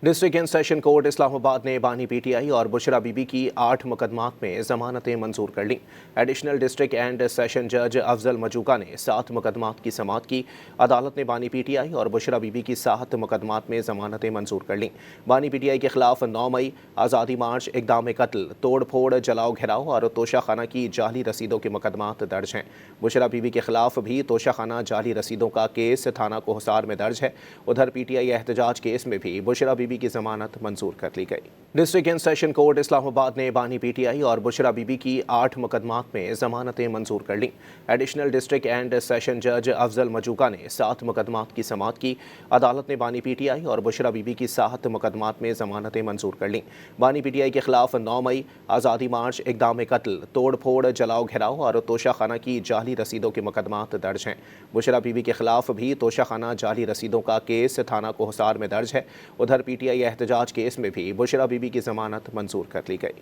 District and session court Islamabad ने बानी PTI और बुशरा बीबी की 8 मुकदमात में जमानतें मंजूर कर लीं। एडिशनल डिस्ट्रिक्ट एंड सेशन जज अफजल मजूका ने 7 मुकदमात की समाअत की। अदालत ने बानी पीटीआई और बुशरा बीबी की 7 मुकदमात में जमानतें मंजूर कर लीं। बानी पीटीआई के खिलाफ 9 मई आज़ादी मार्च, इक़दाम कत्ल, तोड़ फोड़, जलाओ घिराव और तोशाखाना की जाली रसीदों के मुकदमात दर्ज हैं। बुशरा बीबी के खिलाफ भी तोशाखाना जाली रसीदों का केस थाना कोहसार में दर्ज है। उधर पीटीआई एहतजाज केस में भी बुशरा बीबी की जमानत मंजूर कर ली गई। District and session court Islamabad ने बानी पीटीआई और बुशरा बीबी की 8 मुकदमात में जमानतें मंजूर कर लीं। एडिशनल डिस्ट्रिक्ट एंड सेशन जज अफजल मजूका ने 7 मुकदमात की समाअत की। अदालत ने बानी पीटीआई और बुशरा बीबी की 7 मुकदमात में जमानतें मंजूर कर लीं। बानी पीटीआई के खिलाफ 9 मई आज़ादी मार्च, इक़दाम कत्ल, तोड़ फोड़, जलाओ घिराव और तोशाखाना की जाली रसीदों के मुकदमात दर्ज हैं। बुशरा बीबी के खिलाफ भी तोशाखाना जाली रसीदों का केस थाना कोहसार में दर्ज है। उधर पीटीआई एहतजाज केस में भी बुशरा बीबी की जमानत मंजूर कर ली गई।